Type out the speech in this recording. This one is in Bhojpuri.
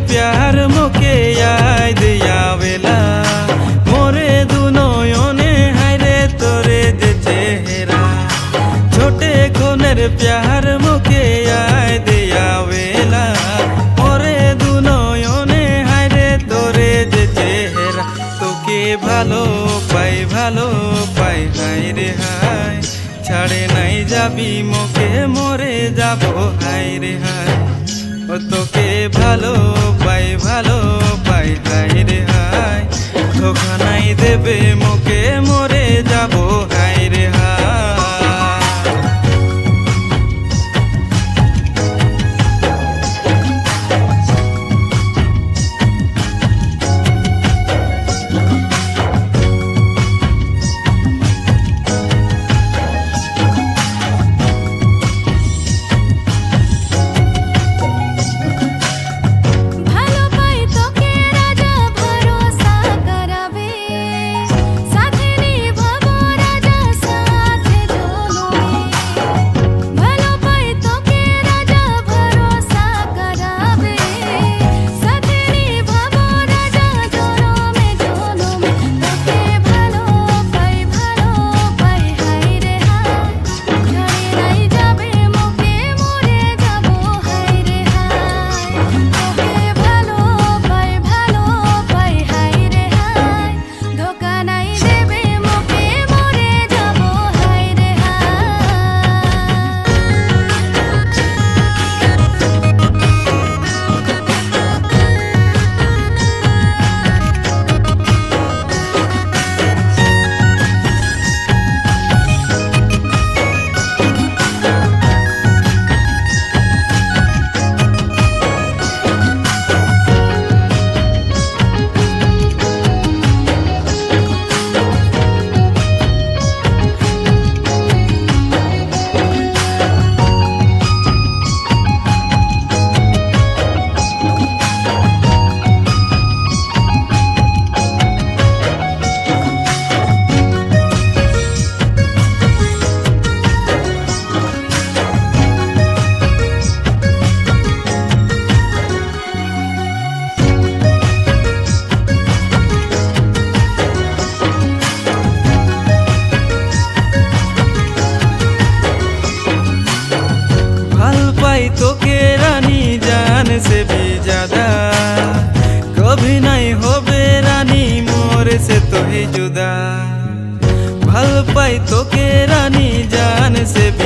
प्यार मोके याद आवेला मोरे दुनयने हायरे तोरे जे चेहरा छोटे कोनेर प्यार मोके याद आवेला मोरे दुनयने हायरे तोरे जे चेहरा तोके भालो पाई हायरे हाय छाड़े नाई जाबी मोके मोरे जाबो हायरे हाय ओ तोके भालो पाई हायरे हाय धोखा नाई देबे मोके मोरे जाबो हायरे हाय। तोके रानी जान से भी ज्यादा कभी नहीं होबे रानी मोरे से तो ही जुदा भल पाई तोके रानी जान से भी